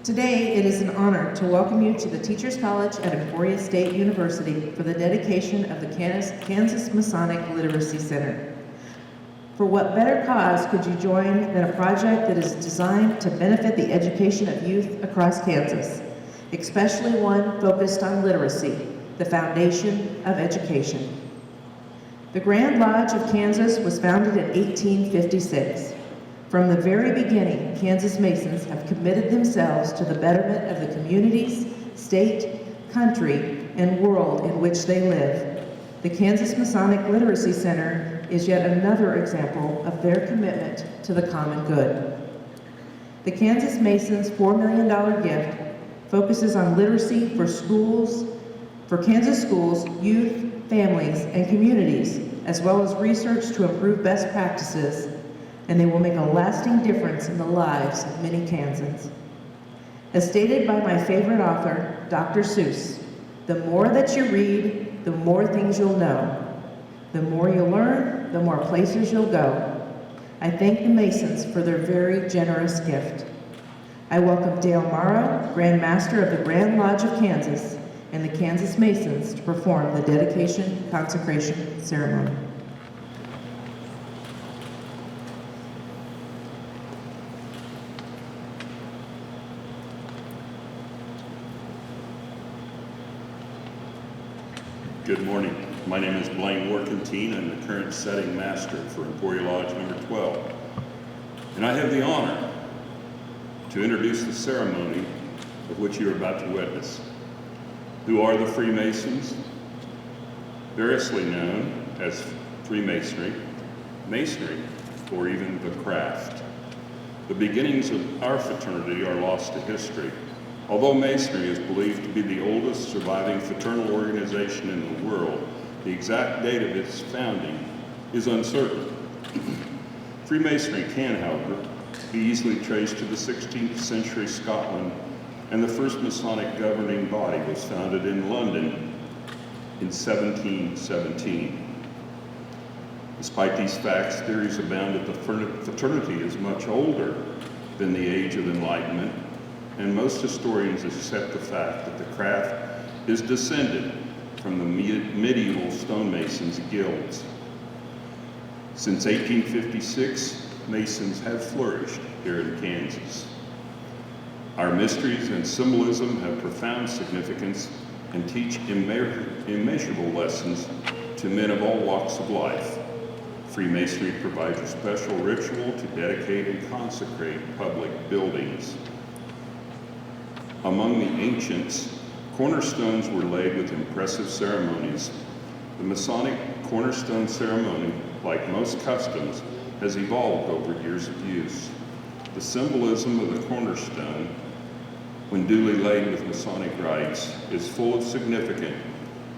Today, it is an honor to welcome you to the Teachers College at Emporia State University for the dedication of the Kansas Masonic Literacy Center. For what better cause could you join than a project that is designed to benefit the education of youth across Kansas, especially one focused on literacy, the foundation of education. The Grand Lodge of Kansas was founded in 1856. From the very beginning, Kansas Masons have committed themselves to the betterment of the communities, state, country, and world in which they live. The Kansas Masonic Literacy Center is yet another example of their commitment to the common good. The Kansas Masons' $4 million gift focuses on literacy for Kansas schools, youth, families, and communities, as well as research to improve best practices, and they will make a lasting difference in the lives of many Kansans. As stated by my favorite author, Dr. Seuss, the more that you read, the more things you'll know. The more you learn, the more places you'll go. I thank the Masons for their very generous gift. I welcome Dale Morrow, Grand Master of the Grand Lodge of Kansas, and the Kansas Masons to perform the dedication consecration ceremony. Good morning. My name is Blaine Workentine. I'm the current setting master for Emporia Lodge number 12. And I have the honor to introduce the ceremony of which you are about to witness. Who are the Freemasons? Variously known as Freemasonry, Masonry, or even the craft. The beginnings of our fraternity are lost to history. Although Masonry is believed to be the oldest surviving fraternal organization in the world, the exact date of its founding is uncertain. Freemasonry can, however, be easily traced to the 16th century Scotland, and the first Masonic governing body was founded in London in 1717. Despite these facts, theories abound that the fraternity is much older than the Age of Enlightenment, and most historians accept the fact that the craft is descended from the medieval stonemasons' guilds. Since 1856, Masons have flourished here in Kansas. Our mysteries and symbolism have profound significance and teach immeasurable lessons to men of all walks of life. Freemasonry provides a special ritual to dedicate and consecrate public buildings. Among the ancients, cornerstones were laid with impressive ceremonies. The Masonic cornerstone ceremony, like most customs, has evolved over years of use. The symbolism of the cornerstone, when duly laid with Masonic rites, is full of significance,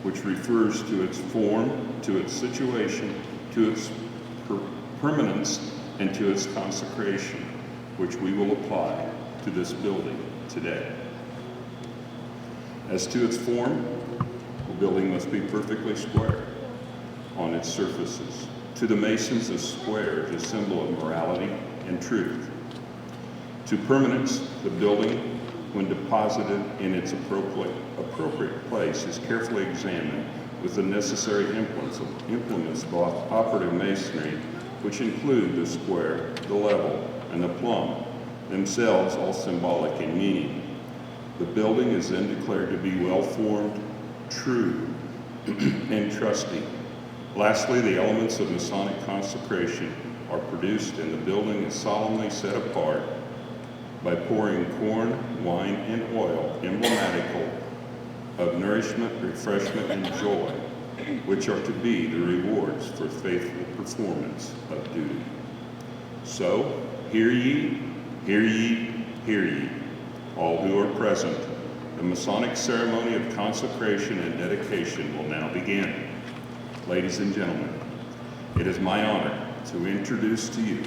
which refers to its form, to its situation, to its permanence, and to its consecration, which we will apply to this building today. As to its form, the building must be perfectly square on its surfaces. To the Masons, a square is a symbol of morality and truth. To permanence, the building, when deposited in its appropriate place, is carefully examined with the necessary implements of operative masonry, which include the square, the level, and the plumb, themselves all symbolic in meaning. The building is then declared to be well-formed, true, and trusting. Lastly, the elements of Masonic consecration are produced, and the building is solemnly set apart by pouring corn, wine, and oil, emblematical of nourishment, refreshment, and joy, which are to be the rewards for faithful performance of duty. So, hear ye, hear ye, hear ye, all who are present. The Masonic ceremony of consecration and dedication will now begin. Ladies and gentlemen, it is my honor to introduce to you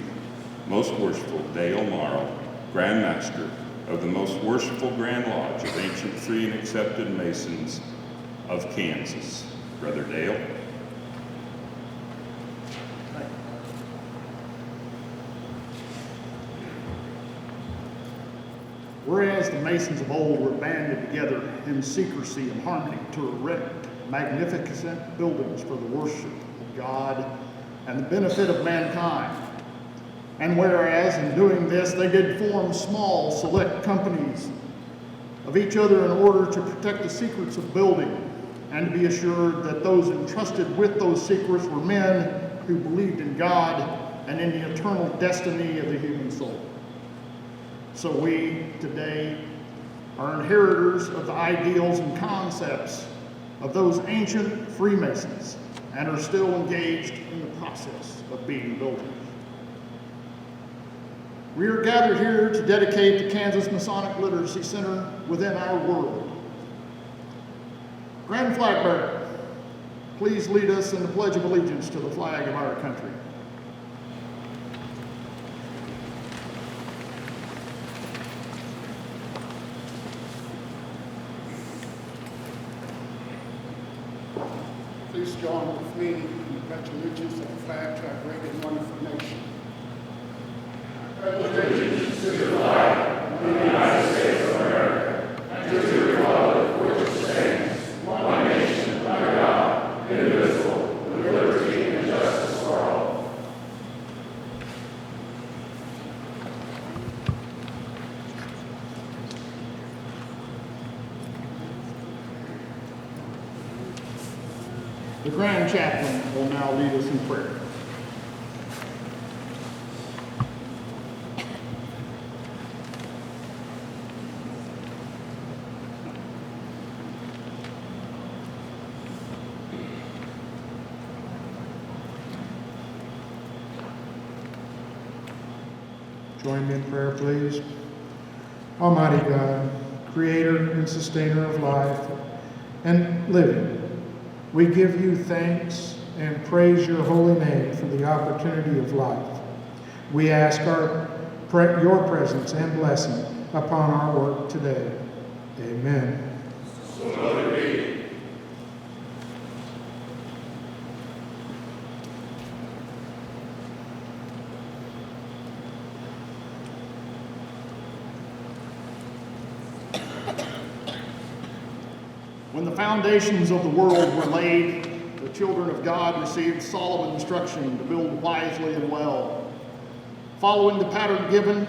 Most Worshipful Dale Morrow, Grand Master of the Most Worshipful Grand Lodge of Ancient Free and Accepted Masons of Kansas. Brother Dale. Whereas the Masons of old were banded together in secrecy and harmony to erect magnificent buildings for the worship of God and the benefit of mankind. And whereas in doing this, they did form small, select companies of each other in order to protect the secrets of building and to be assured that those entrusted with those secrets were men who believed in God and in the eternal destiny of the human soul. So we today are inheritors of the ideals and concepts of those ancient Freemasons and are still engaged in the process of being builders. We are gathered here to dedicate the Kansas Masonic Literacy Center within our world. Grand Flag Bearer, please lead us in the Pledge of Allegiance to the flag of our country. Please join with me in the pledge of allegiance to the flag to our great and wonderful nation. I pledge allegiance to the flag of the United States of America and to the republic for which it stands, one nation, under God, indivisible, with liberty and justice for all. The Grand Chaplain will now lead us in prayer. Join me in prayer, please. Almighty God, creator and sustainer of life and living, we give you thanks and praise your holy name for the opportunity of life. We ask your presence and blessing upon our work today. Amen. So let it be. When the foundations of the world were laid, the children of God received solemn instruction to build wisely and well, following the pattern given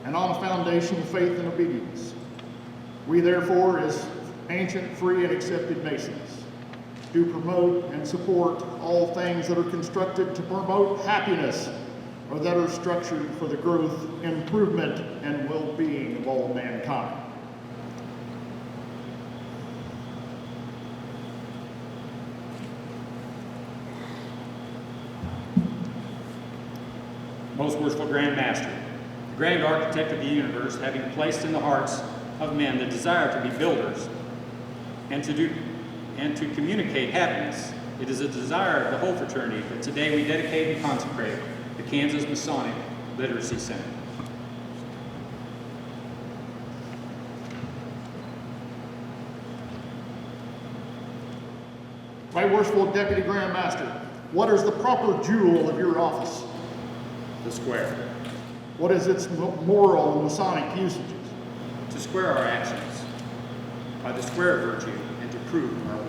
and on a foundation of faith and obedience. We therefore, as ancient, free, and accepted Masons, do promote and support all things that are constructed to promote happiness or that are structured for the growth, improvement, and well-being of all mankind. Most worshipful Grand Master, the Grand Architect of the universe, having placed in the hearts of men the desire to be builders and to communicate happiness, it is a desire of the whole fraternity that today we dedicate and consecrate the Kansas Masonic Literacy Center. Right Worshipful Deputy Grand Master, what is the proper jewel of your office? The square. What is its moral and Masonic usages? To square our actions by the square virtue and to prove our work.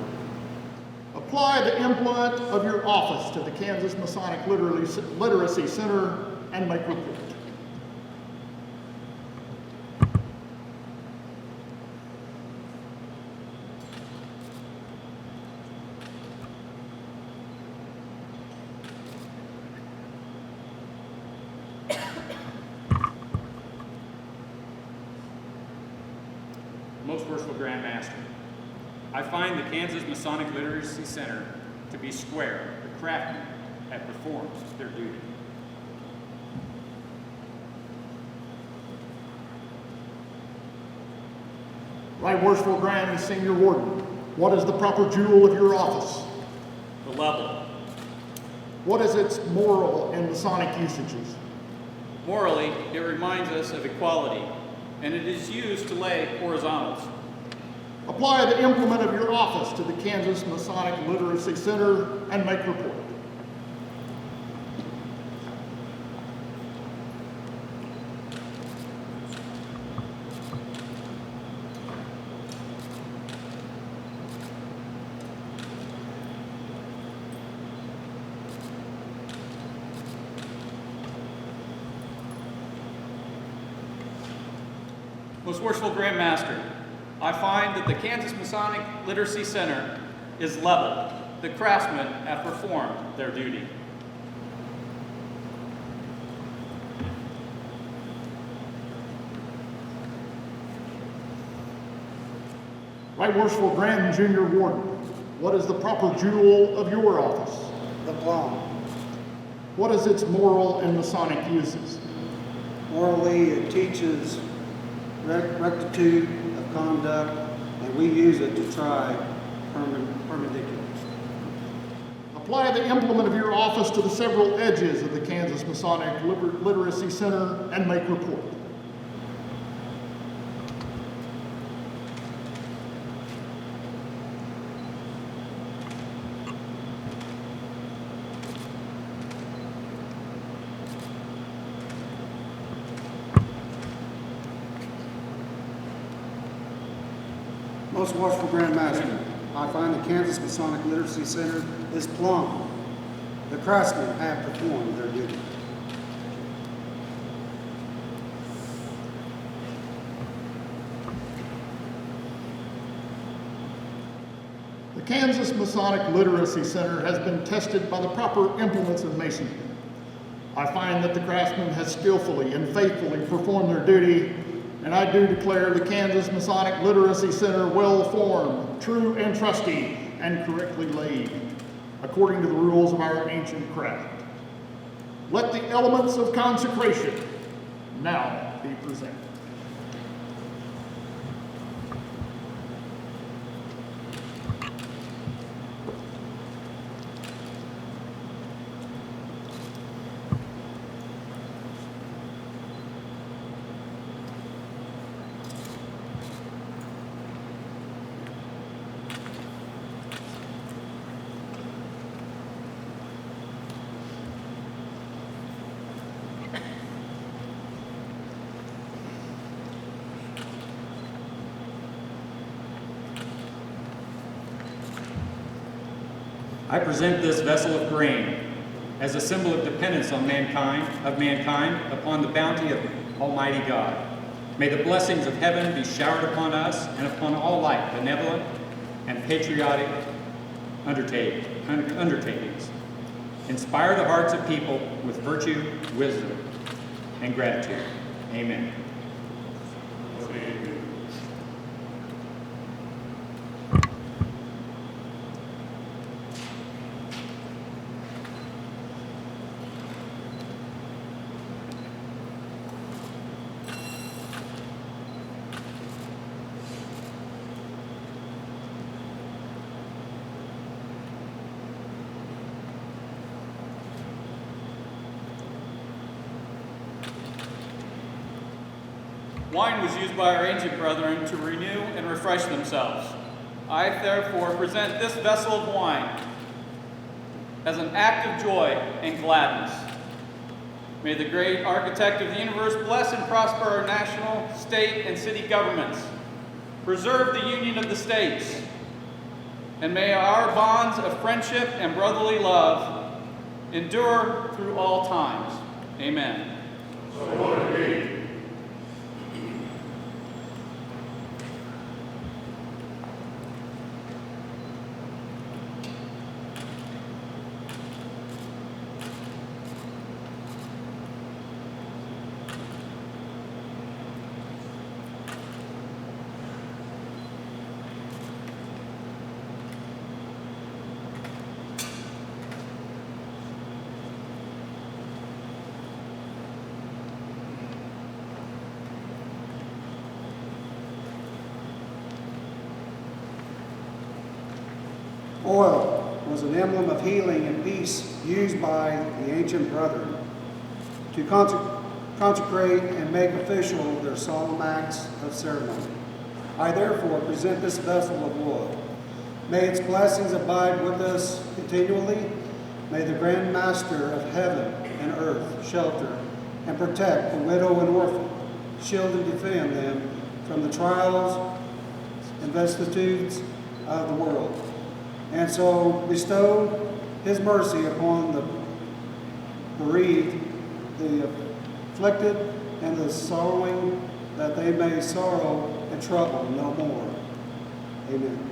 Apply the implement of your office to the Kansas Masonic Literacy Center and make report. Most worshipful Grand Master, I find the Kansas Masonic Literacy Center to be square. The craftsmen have performed their duty. Right Worshipful Grand and Senior Warden, what is the proper jewel of your office? The level. What is its moral and Masonic usages? Morally, it reminds us of equality, and it is used to lay horizontals. Apply the implement of your office to the Kansas Masonic Literacy Center and make report. Most worshipful Grand Master, I find that the Kansas Masonic Literacy Center is leveled. The craftsmen have performed their duty. Right Worshipful Grand and Junior Warden, what is the proper jewel of your office? The plum. What is its moral and Masonic uses? Morally, it teaches rectitude of conduct, and we use it to try perpendiculars. Apply the implement of your office to the several edges of the Kansas Masonic Literacy Center and make report. Most watchful Grand Master, I find the Kansas Masonic Literacy Center is plumb. The craftsmen have performed their duty. The Kansas Masonic Literacy Center has been tested by the proper implements of Masonry. I find that the craftsmen have skillfully and faithfully performed their duty, and I do declare the Kansas Masonic Literacy Center well-formed, true and trusty, and correctly laid, according to the rules of our ancient craft. Let the elements of consecration now be presented. I present this vessel of grain as a symbol of dependence on mankind, upon the bounty of Almighty God. May the blessings of heaven be showered upon us and upon all like benevolent and patriotic undertakings. Inspire the hearts of people with virtue, wisdom, and gratitude. Amen. Wine was used by our ancient brethren to renew and refresh themselves. I therefore present this vessel of wine as an act of joy and gladness. May the great architect of the universe bless and prosper our national, state, and city governments, preserve the union of the states, and may our bonds of friendship and brotherly love endure through all times. Amen. So Lord be. Oil was an emblem of healing and peace used by the ancient brethren to consecrate and make official their solemn acts of ceremony. I therefore present this vessel of oil. May its blessings abide with us continually. May the Grand Master of heaven and earth shelter and protect the widow and orphan, shield and defend them from the trials and vicissitudes of the world, and so bestow his mercy upon the bereaved, the afflicted, and the sorrowing that they may sorrow and trouble no more. Amen.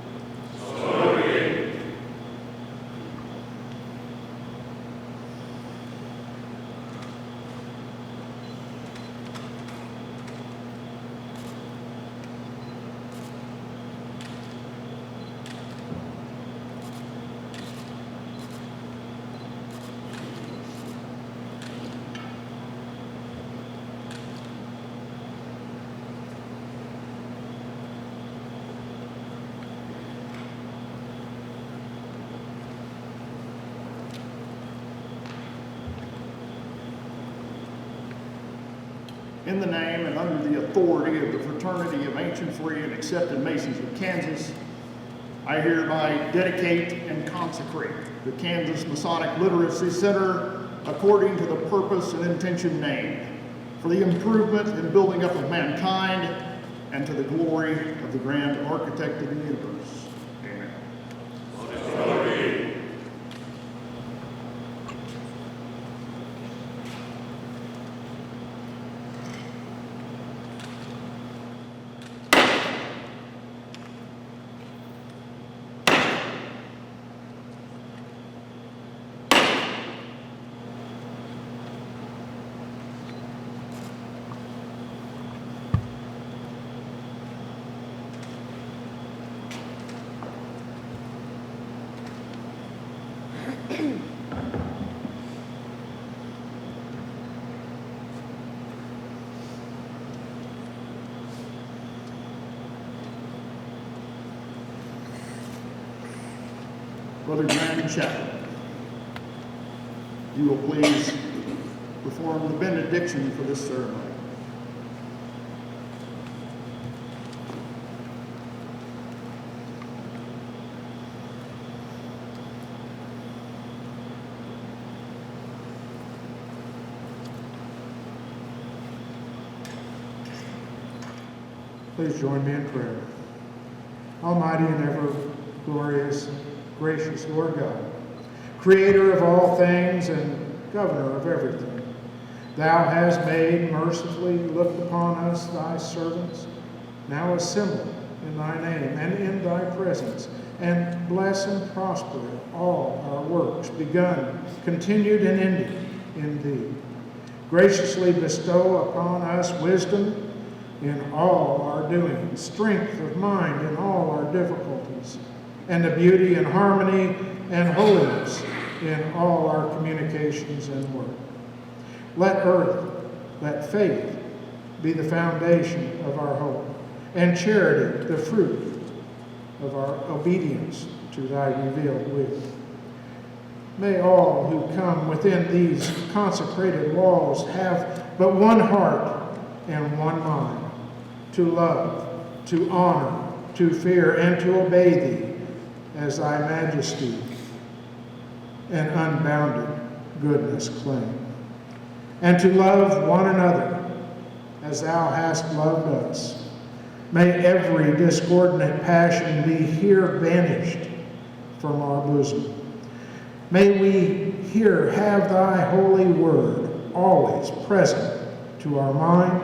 In the name and under the authority of the Fraternity of Ancient, Free, and Accepted Masons of Kansas, I hereby dedicate and consecrate the Kansas Masonic Literacy Center according to the purpose and intention named, for the improvement and building up of mankind and to the glory of the grand architect of the universe. Amen. Brother Grand Chaplain, you will please perform the benediction for this ceremony. Please join me in prayer. Almighty and ever glorious, gracious Lord God, creator of all things and governor of everything, thou hast made mercifully looked upon us, thy servants, now assembled in thy name and in thy presence, and bless and prosper all our works, begun, continued, and ended in thee. Graciously bestow upon us wisdom in all our doing, strength of mind in all our difficulties, and the beauty and harmony and holiness in all our communications and work. Let faith be the foundation of our hope, and charity the fruit of our obedience to thy revealed will. May all who come within these consecrated walls have but one heart and one mind, to love, to honor, to fear, and to obey thee as thy majesty and unbounded goodness claim, and to love one another as thou hast loved us. May every discordant passion be here banished from our bosom. May we here have thy holy word always present to our mind,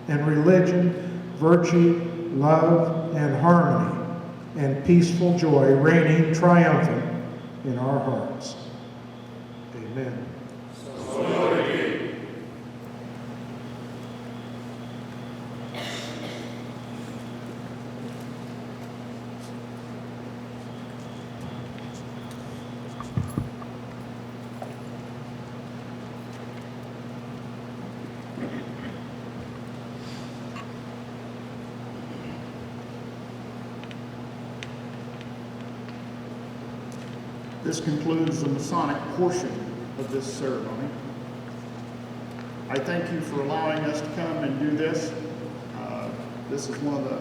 and religion, virtue, love, and harmony, and peaceful joy reigning triumphant in our hearts. Amen. This concludes the Masonic portion of this ceremony. I thank you for allowing us to come and do this. This is one of the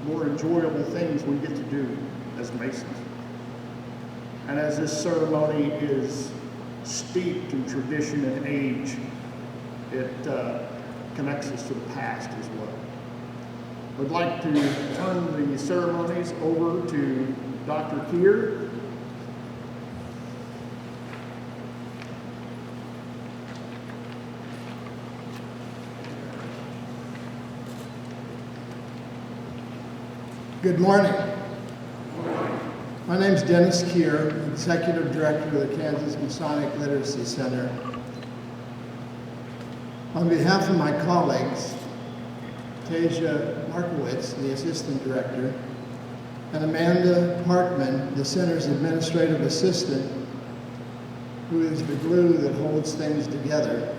more enjoyable things we get to do as Masons. And as this ceremony is steeped in tradition and age, it connects us to the past as well. I'd like to turn the ceremonies over to Dr. Keir. Good morning. My name is Dennis Keir, Executive Director of the Kansas Masonic Literacy Center. On behalf of my colleagues, Tasia Markowitz, the Assistant Director, and Amanda Hartman, the Center's Administrative Assistant, who is the glue that holds things together,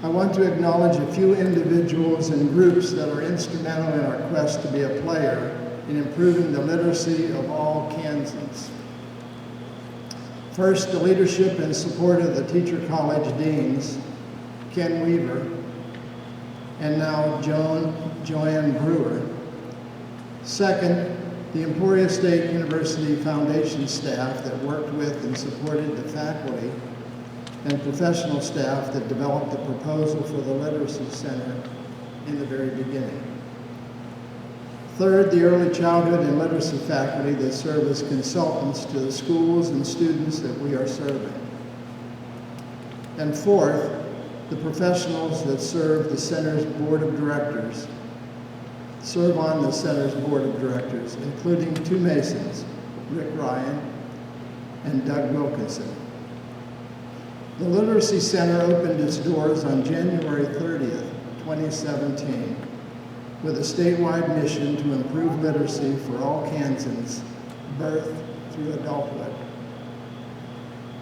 I want to acknowledge a few individuals and groups that are instrumental in our quest to be a player in improving the literacy of all Kansans. First, the leadership and support of the Teacher College Deans, Ken Weaver, and now Joanne Brewer. Second, the Emporia State University Foundation staff that worked with and supported the faculty and professional staff that developed the proposal for the Literacy Center in the very beginning. Third, the early childhood and literacy faculty that serve as consultants to the schools and students that we are serving. And fourth, the professionals that serve the Center's Board of Directors, serve on the Center's Board of Directors, including two Masons, Rick Ryan and Doug Wilkinson. The Literacy Center opened its doors on January 30th, 2017, with a statewide mission to improve literacy for all Kansans, birth through adulthood.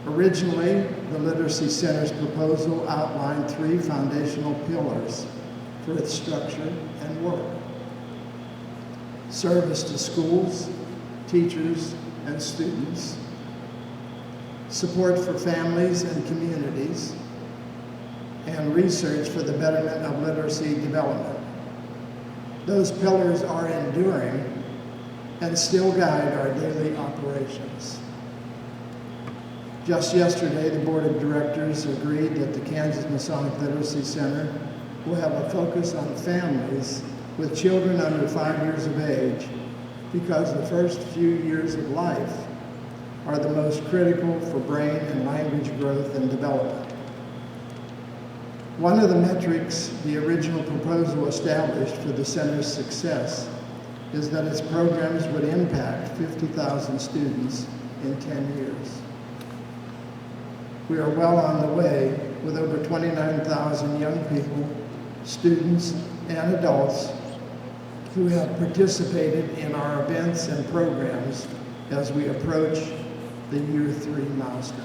Originally, the Literacy Center's proposal outlined three foundational pillars for its structure and work: service to schools, teachers, and students, support for families and communities, and research for the betterment of literacy development. Those pillars are enduring and still guide our daily operations. Just yesterday, the Board of Directors agreed that the Kansas Masonic Literacy Center will have a focus on families with children under 5 years of age, because the first few years of life are the most critical for brain and language growth and development. One of the metrics the original proposal established for the center's success is that its programs would impact 50,000 students in 10 years. We are well on the way, with over 29,000 young people, students, and adults who have participated in our events and programs as we approach the Year 3 milestone.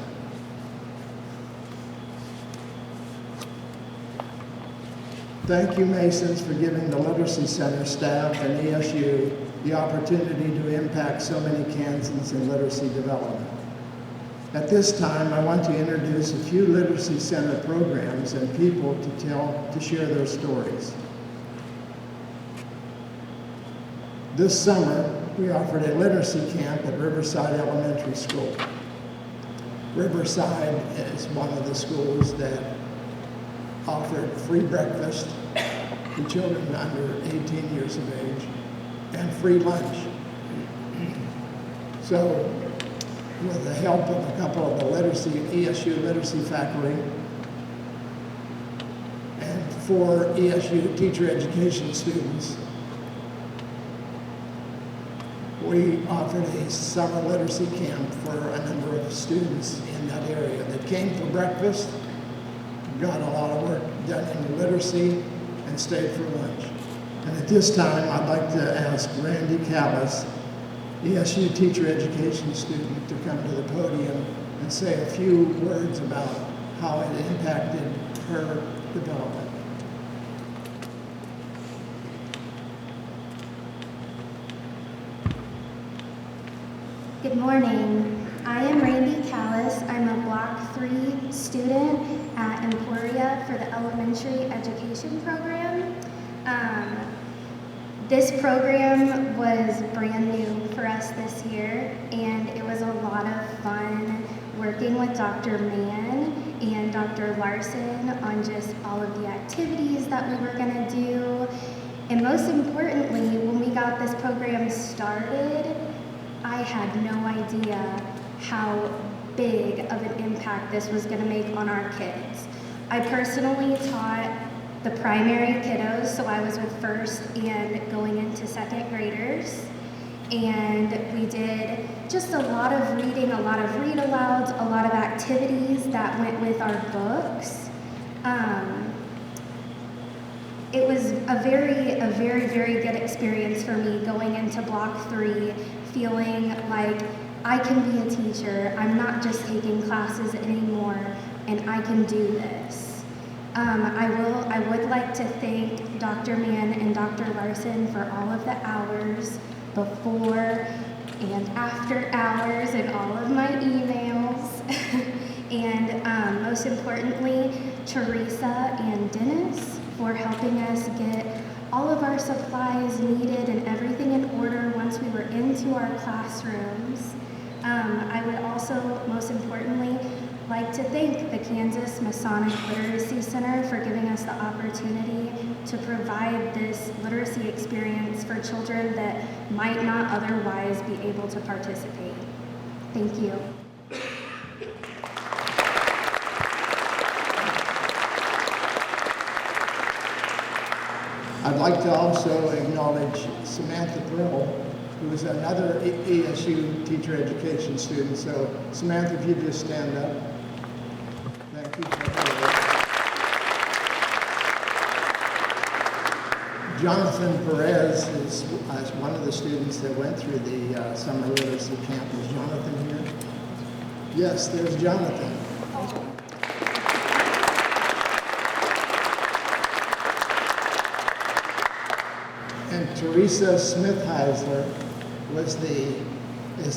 Thank you, Masons, for giving the Literacy Center staff and ESU the opportunity to impact so many Kansans in literacy development. At this time, I want to introduce a few Literacy Center programs and people to share their stories. This summer, we offered a literacy camp at Riverside Elementary School. Riverside is one of the schools that offered free breakfast to children under 18 years of age and free lunch. So, with the help of a couple of the ESU literacy faculty and 4 ESU teacher education students, we offered a summer literacy camp for a number of students in that area that came for breakfast, got a lot of work done in literacy, and stayed for lunch. And at this time, I'd like to ask Randy Callis, ESU teacher education student, to come to the podium and say a few words about how it impacted her development. Good morning. I am Randy Callis. I'm a Block 3 student at Emporia for the elementary education program. This program was brand new for us this year, and it was a lot of fun working with Dr. Mann and Dr. Larson on just all of the activities that we were going to do. And most importantly, when we got this program started, I had no idea how big of an impact this was going to make on our kids. I personally taught the primary kiddos, so I was with first and going into second graders. And we did just a lot of reading, a lot of read-alouds, a lot of activities that went with our books. It was a very good experience for me going into Block 3, feeling like I can be a teacher. I'm not just taking classes anymore, and I can do this. I would like to thank Dr. Mann and Dr. Larson for all of the hours before and after hours and all of my emails. And most importantly, Teresa and Dennis for helping us get all of our supplies needed and everything in order once we were into our classrooms. I would also, most importantly, like to thank the Kansas Masonic Literacy Center for giving us the opportunity to provide this literacy experience for children that might not otherwise be able to participate. Thank you. I'd like to also acknowledge Samantha Brill, who is another ESU teacher education student. So Samantha, if you just stand up. Thank you for her. Jonathan Perez is one of the students that went through the summer literacy camp. Is Jonathan here? Yes, there's Jonathan. And Teresa Smithheisler is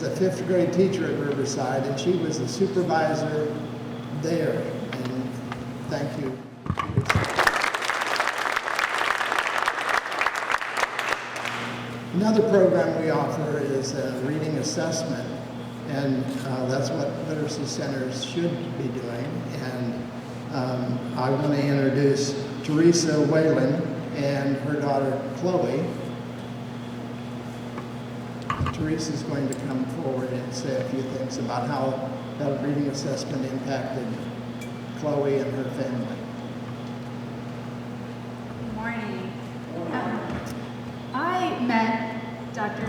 the 5th grade teacher at Riverside, and she was the supervisor there. And thank you. Another program we offer is a reading assessment, and that's what literacy centers should be doing. And I want to introduce Teresa Whalen and her daughter Chloe. Teresa's going to come forward and say a few things about how that reading assessment impacted Chloe and her family. Good morning. I met Dr.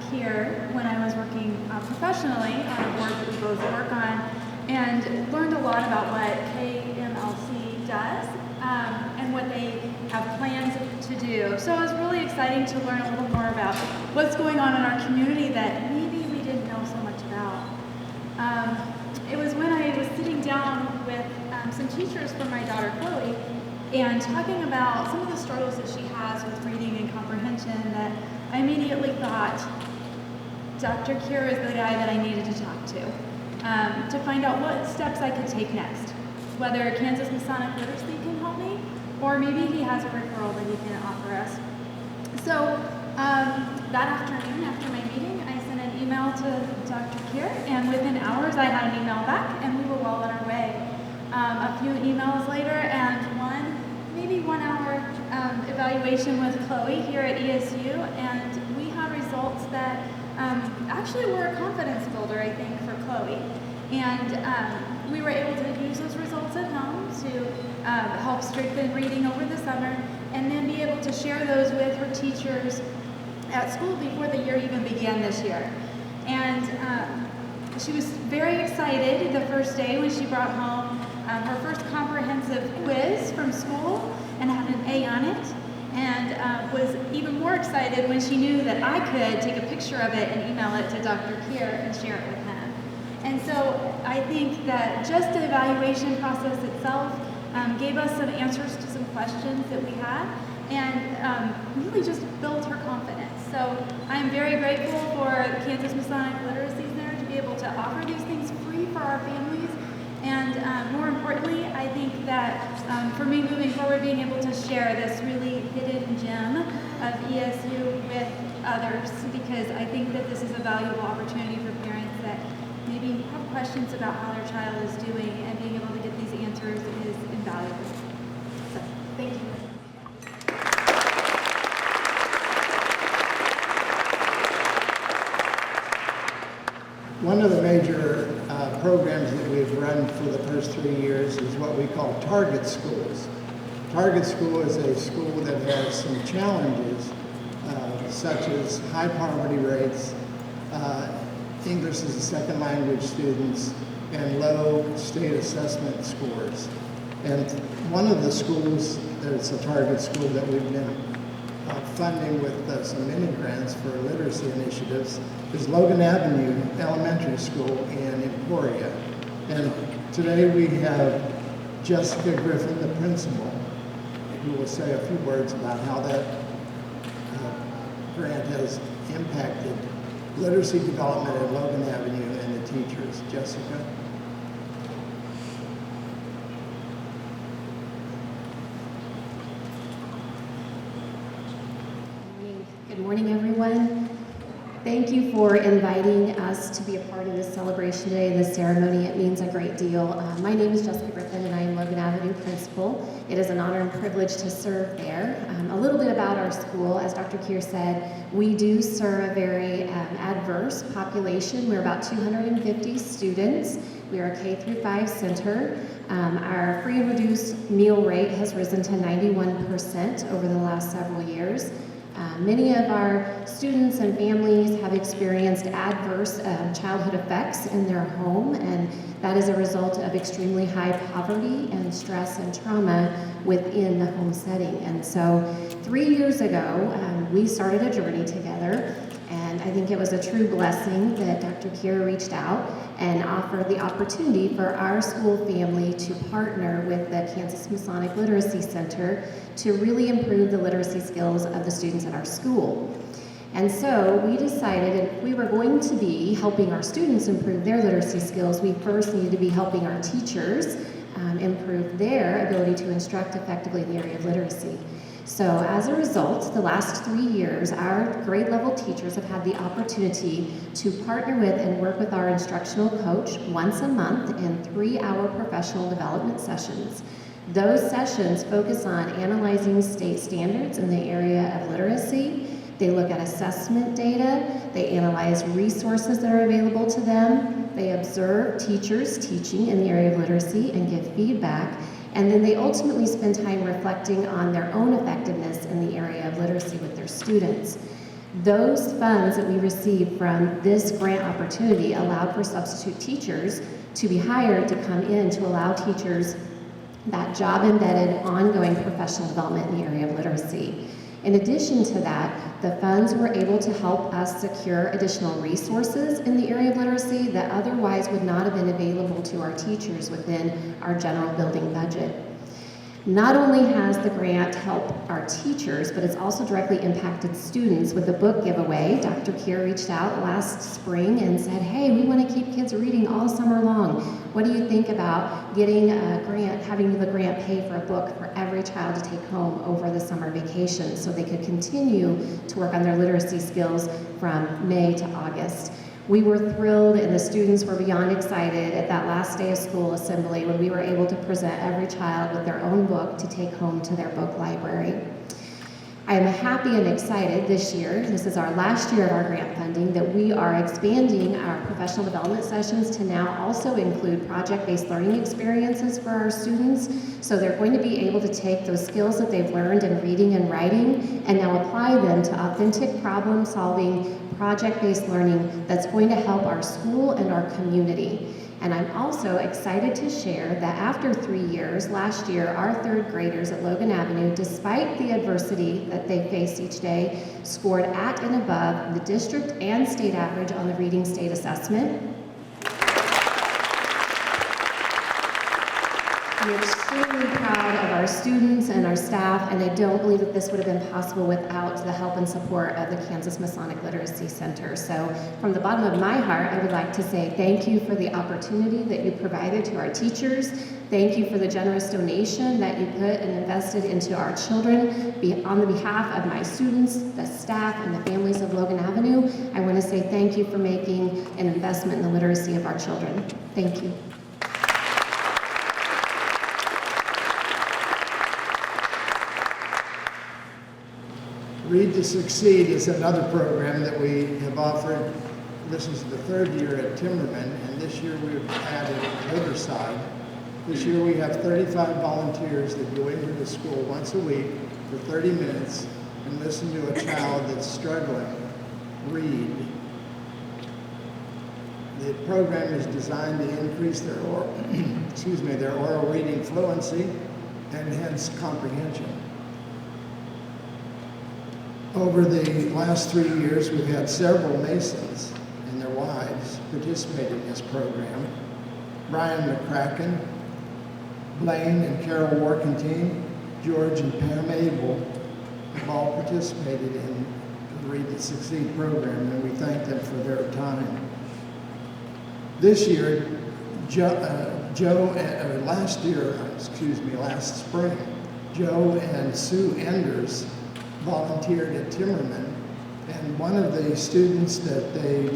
Keir when I was working professionally on a board that we both work on, and learned a lot about what KMLC does and what they have plans to do. So it was really exciting to learn a little more about what's going on in our community that maybe we didn't know so much about. It was when I was sitting down with some teachers for my daughter Chloe and talking about some of the struggles that she has with reading and comprehension that I immediately thought Dr. Keir is the guy that I needed to talk to find out what steps I could take next, whether Kansas Masonic Literacy can help me, or maybe he has a referral that he can offer us. So that afternoon, after my meeting, I sent an email to Dr. Keir, and within hours I had an email back, and we were well on our way. A few emails later, and maybe 1 hour evaluation with Chloe here at ESU, and we had results that actually were a confidence builder, I think, for Chloe. And we were able to use those results at home to help strengthen reading over the summer, and then be able to share those with her teachers at school before the year even began this year. And she was very excited the first day when she brought home her first comprehensive quiz from school and had an A on it, and was even more excited when she knew that I could take a picture of it and email it to Dr. Keir and share it with him. And so I think that just the evaluation process itself gave us some answers to some questions that we had, and really just built her confidence. So I'm very grateful for the Kansas Masonic Literacy Center to be able to offer these things free for our families. And more importantly, I think that for me moving forward, being able to share this really hidden gem of ESU with others, because I think that this is a valuable opportunity for parents that maybe have questions about how their child is doing, and being able to get these answers is invaluable. So, thank you. One of the major programs that we've run for the first 3 years is what we call target schools. target school is a school that has some challenges, such as high poverty rates, English as a second language students, and low state assessment scores. And one of the schools that's a target school that we've been funding with some mini grants for literacy initiatives is Logan Avenue Elementary School in Emporia. And today we have Jessica Griffin, the principal, who will say a few words about how that grant has impacted literacy development at Logan Avenue and the teachers. Jessica? Good morning, everyone. Thank you for inviting us to be a part of this celebration today, this ceremony. It means a great deal. My name is Jessica Griffin, and I am Logan Avenue Principal. It is an honor and privilege to serve there. A little bit about our school. As Dr. Keir said, we do serve a very adverse population. We're about 250 students. We are a K-5 center. Our free and reduced meal rate has risen to 91% over the last several years. Many of our students and families have experienced adverse childhood effects in their home, and that is a result of extremely high poverty and stress and trauma within the home setting. And so 3 years ago, we started a journey together, and I think it was a true blessing that Dr. Keir reached out and offered the opportunity for our school family to partner with the Kansas Masonic Literacy Center to really improve the literacy skills of the students at our school. And so we decided if we were going to be helping our students improve their literacy skills, we first needed to be helping our teachers improve their ability to instruct effectively in the area of literacy. So as a result, the last 3 years, our grade level teachers have had the opportunity to partner with and work with our instructional coach once a month in 3-hour professional development sessions. Those sessions focus on analyzing state standards in the area of literacy. They look at assessment data, they analyze resources that are available to them, they observe teachers teaching in the area of literacy and give feedback, and then they ultimately spend time reflecting on their own effectiveness in the area of literacy with their students. Those funds that we received from this grant opportunity allowed for substitute teachers to be hired to come in to allow teachers that job-embedded ongoing professional development in the area of literacy. In addition to that, the funds were able to help us secure additional resources in the area of literacy that otherwise would not have been available to our teachers within our general building budget. Not only has the grant helped our teachers, but it's also directly impacted students with a book giveaway. Dr. Keir reached out last spring and said, hey, we want to keep kids reading all summer long. What do you think about getting a grant, having the grant pay for a book for every child to take home over the summer vacation so they could continue to work on their literacy skills from May to August? We were thrilled and the students were beyond excited at that last day of school assembly when we were able to present every child with their own book to take home to their book library. I am happy and excited this year, this is our last year of our grant funding, that we are expanding our professional development sessions to now also include project-based learning experiences for our students. So they're going to be able to take those skills that they've learned in reading and writing and now apply them to authentic problem-solving, project-based learning that's going to help our school and our community. And I'm also excited to share that after 3 years, last year, our third graders at Logan Avenue, despite the adversity that they face each day, scored at and above the district and state average on the reading state assessment. We're extremely proud of our students and our staff, and I don't believe that this would have been possible without the help and support of the Kansas Masonic Literacy Center. So from the bottom of my heart, I would like to say thank you for the opportunity that you provided to our teachers. Thank you for the generous donation that you put and invested into our children. On the behalf of my students, the staff, and the families of Logan Avenue, I want to say thank you for making an investment in the literacy of our children. Thank you. Read to Succeed is another program that we have offered. This is the third year at Timmerman, and this year we've added Riverside. This year we have 35 volunteers that go into the school once a week for 30 minutes and listen to a child that's struggling read. The program is designed to increase their oral reading fluency and hence comprehension. Over the last 3 years, we've had several Masons and their wives participate in this program. Brian McCracken, Blaine and Carol Warkentine, George and Pam Abel have all participated in the Read to Succeed program, and we thank them for their time. This year, last spring, Joe and Sue Enders volunteered at Timmerman, and one of the students that they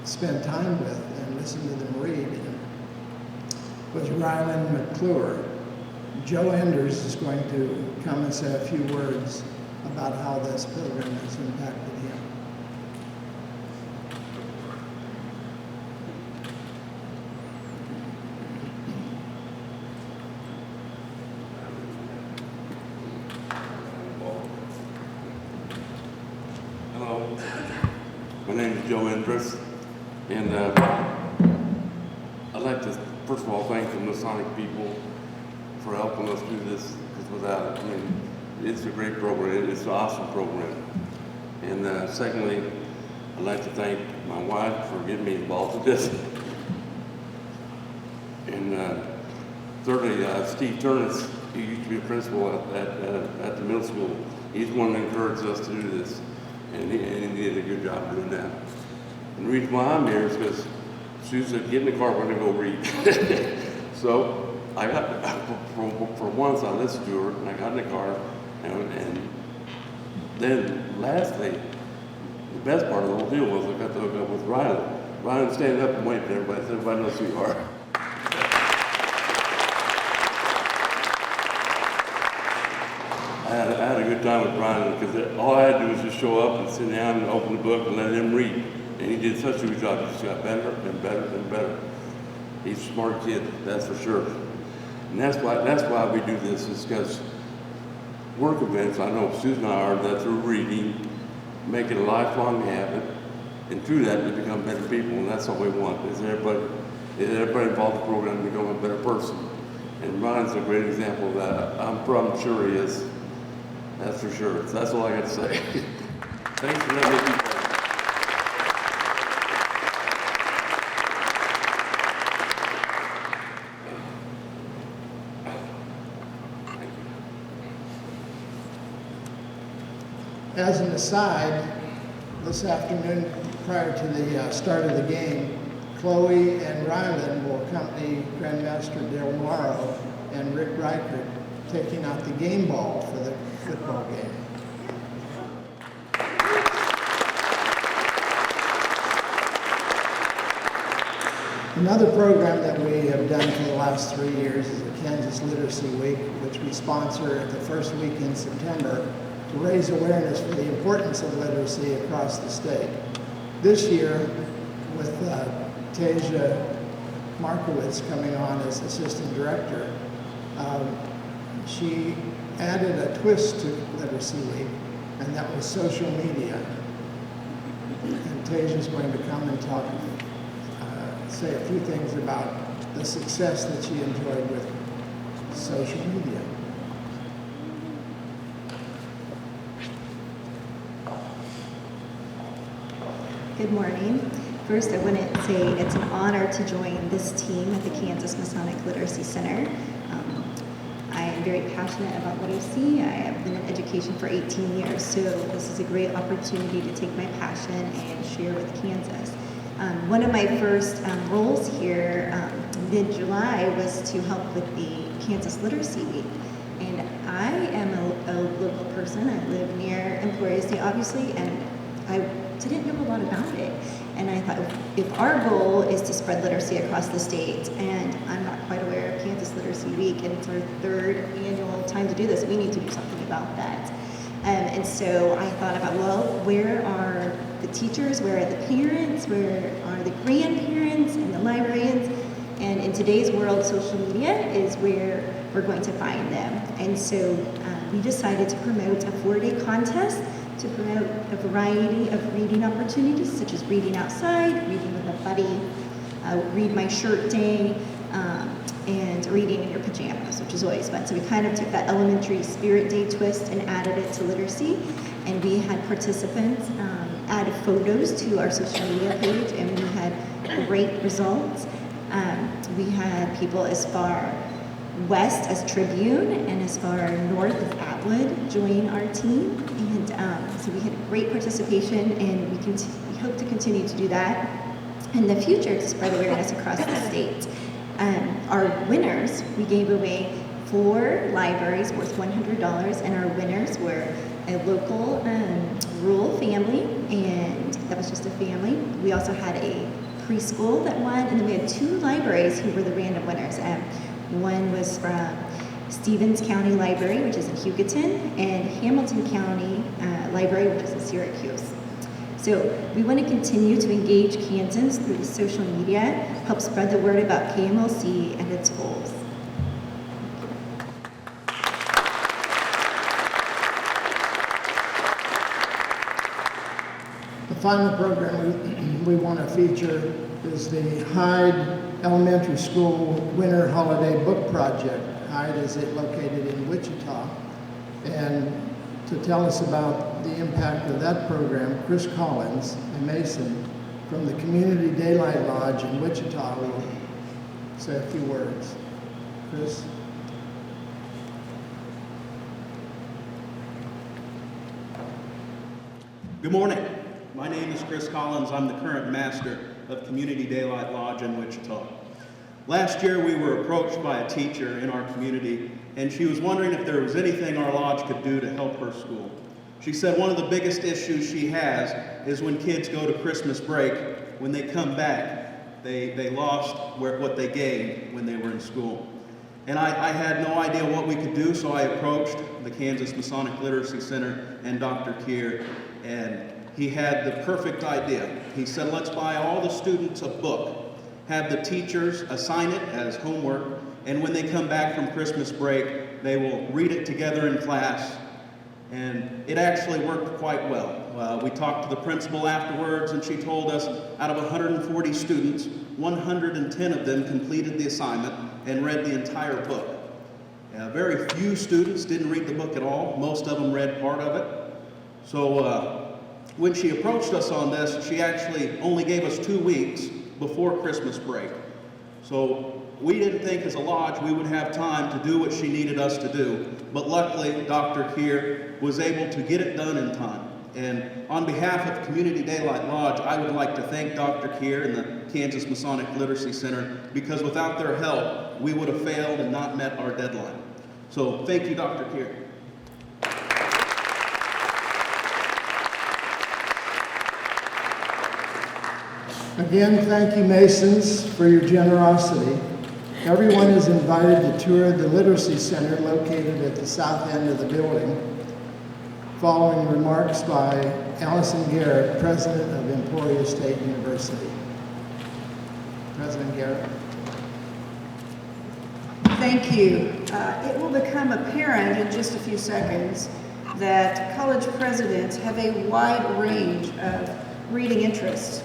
spent time with and listened to them read was Ryland McClure. Joe Enders is going to come and say a few words about how this program has impacted him. Hello, my name is Joe Endress, and I'd like to first of all thank the Masonic people for helping us do this, because without it, I mean, it's a great program, it's an awesome program. And secondly, I'd like to thank my wife for getting me involved with this. And thirdly, Steve Turnitz, who used to be a principal at the middle school, he's the one that encouraged us to do this. And he did a good job doing that. And the reason why I'm here is because Sue said, get in the car, we're gonna go read. So I got, for once I listened to her, and I got in the car, and then lastly, the best part of the whole deal was I got to hook up with Ryan. Ryan standing up and waving to everybody, so everybody knows who you are. I had a good time with Brian, because all I had to do was just show up and sit down and open the book and let him read. And he did such a good job. He just got better and better and better. He's a smart kid, that's for sure. And that's why we do this, is because we're convinced, I know Susan and I are, that through reading, make it a lifelong habit, and through that we become better people, and that's all we want. Is everybody involved in the program to become a better person? And Ryan's a great example of that. I'm sure he is. That's for sure. So that's all I got to say. Thanks for letting me be part of it. As an aside, this afternoon, prior to the start of the game, Chloe and Ryland will accompany Grandmaster Del Morrow and Rick Reichert taking out the game ball for the football game. Another program that we have done for the last 3 years is the Kansas Literacy Week, which we sponsor at the first week in September to raise awareness for the importance of literacy across the state. This year, with Tasia Markowitz coming on as assistant director, she added a twist to Literacy Week, and that was social media. And Tasia's going to come and talk, say a few things about the success that she enjoyed with social media. Good morning. First, I want to say it's an honor to join this team at the Kansas Masonic Literacy Center. I am very passionate about literacy. I have been in education for 18 years, so this is a great opportunity to take my passion and share with Kansas. One of my first roles here mid-July was to help with the Kansas Literacy Week. And I am a local person. I live near Emporia State, obviously, and I didn't know a lot about it. And I thought, if our goal is to spread literacy across the state, and I'm not quite aware of Kansas Literacy Week, and it's our 3rd annual time to do this, we need to do something about that. And so I thought about, well, where are the teachers, where are the parents, where are the grandparents and the librarians? And And in today's world, social media is where we're going to find them. And so we decided to promote a 4-day contest to promote a variety of reading opportunities, such as reading outside, reading with a buddy, read my shirt day, and reading in your pajamas, which is always fun. So we kind of took that elementary spirit day twist and added it to literacy. And we had participants add photos to our social media page, and we had great results. We had people as far west as Tribune and as far north as Atwood join our team. And so we had great participation, and we hope to continue to do that in the future to spread awareness across the state. Our winners, we gave away 4 libraries worth $100, and our winners were a local rural family, and that was just a family. We also had a preschool that won, and then we had 2 libraries who were the random winners. One was from Stevens County Library, which is in Hugoton, and Hamilton County Library, which is in Syracuse. So we want to continue to engage Kansans through the social media, help spread the word about KMLC and its goals. The final program we want to feature is the Hyde Elementary School Winter Holiday Book Project. Hyde is located in Wichita. And to tell us about the impact of that program, Chris Collins, a Mason from the Community Daylight Lodge in Wichita, will say a few words. Chris? Good morning. My name is Chris Collins. I'm the current master of Community Daylight Lodge in Wichita. Last year we were approached by a teacher in our community, and she was wondering if there was anything our lodge could do to help her school. She said one of the biggest issues she has is when kids go to Christmas break, when they come back, they lost what they gained when they were in school. And I had no idea what we could do, so I approached the Kansas Masonic Literacy Center and Dr. Keir, and he had the perfect idea. He said, let's buy all the students a book, have the teachers assign it as homework, and when they come back from Christmas break, they will read it together in class. And it actually worked quite well. We talked to the principal afterwards, and she told us out of 140 students, 110 of them completed the assignment and read the entire book. Very few students didn't read the book at all. Most of them read part of it. So when she approached us on this, she actually only gave us 2 weeks before Christmas break. So we didn't think as a lodge we would have time to do what she needed us to do. But luckily, Dr. Keir was able to get it done in time. And on behalf of Community Daylight Lodge, I would like to thank Dr. Keir and the Kansas Masonic Literacy Center, because without their help, we would have failed and not met our deadline. So thank you, Dr. Keir. Again, thank you, Masons, for your generosity. Everyone is invited to tour the Literacy Center located at the south end of the building, following remarks by Allison Garrett, President of Emporia State University. President Garrett. Thank you. It will become apparent in just a few seconds that college presidents have a wide range of reading interests.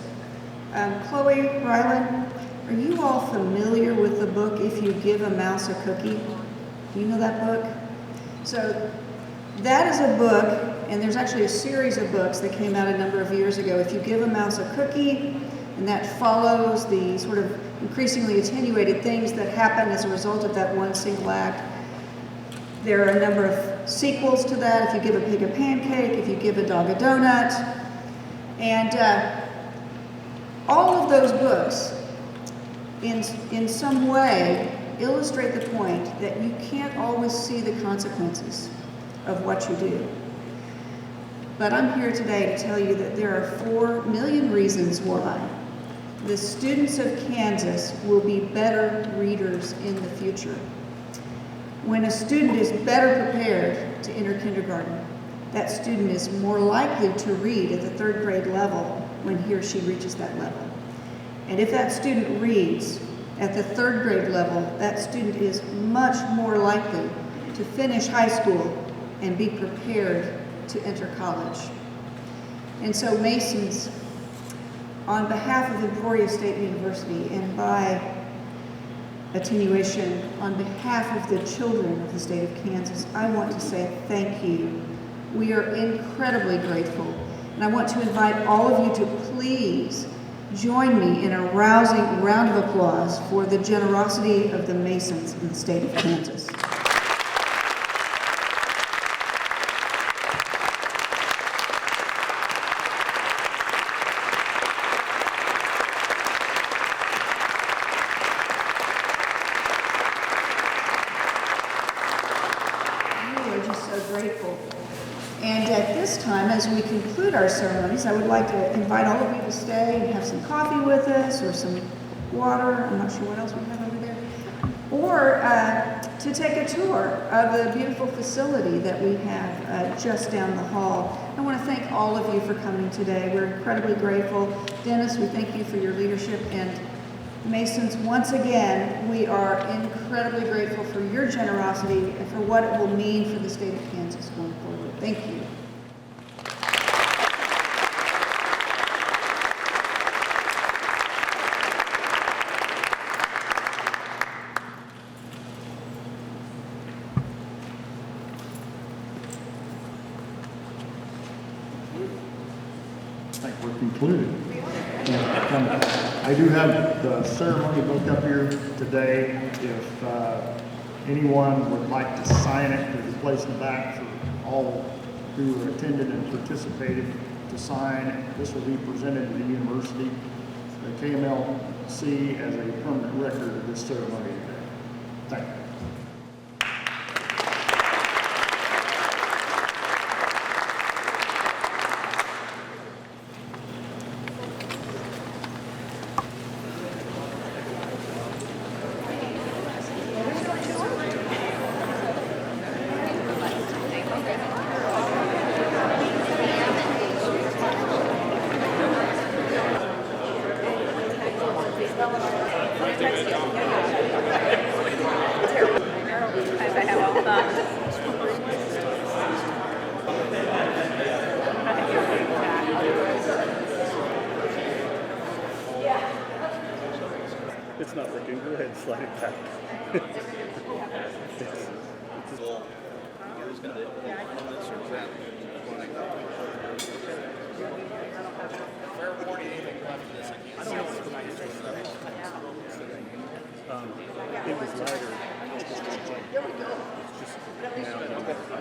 Chloe, Rylan, are you all familiar with the book If You Give a Mouse a Cookie? Do you know that book? So that is a book, and there's actually a series of books that came out a number of years ago. If You Give a Mouse a Cookie, and that follows the sort of increasingly attenuated things that happen as a result of that one single act. There are a number of sequels to that. If you give a pig a pancake, if you give a dog a donut. And all of those books, in some way, illustrate the point that you can't always see the consequences of what you do. But I'm here today to tell you that there are 4 million reasons why the students of Kansas will be better readers in the future. When a student is better prepared to enter kindergarten, that student is more likely to read at the 3rd grade level when he or she reaches that level. And if that student reads at the 3rd grade level, that student is much more likely to finish high school and be prepared to enter college. And so Masons, on behalf of Emporia State University and by attenuation, on behalf of the children of the state of Kansas, I want to say thank you. We are incredibly grateful. And I want to invite all of you to please join me in a rousing round of applause for the generosity of the Masons in the state of Kansas. And at this time, as we conclude our ceremonies, I would like to invite all of you to stay and have some coffee with us or some water. I'm not sure what else we have over there. Or to take a tour of the beautiful facility that we have just down the hall. I want to thank all of you for coming today. We're incredibly grateful. Dennis, we thank you for your leadership. And Masons, once again, we are incredibly grateful for your generosity and for what it will mean for the state of Kansas going forward. Thank you. I think we're concluded. I do have the ceremony book up here today. If anyone would like to sign it, there's a place in the back for all who attended and participated to sign. This will be presented to the university, the KMLC, as a permanent record of this ceremony today. Thank you. It's not working. Go ahead and slide it back. It was lighter. Just now.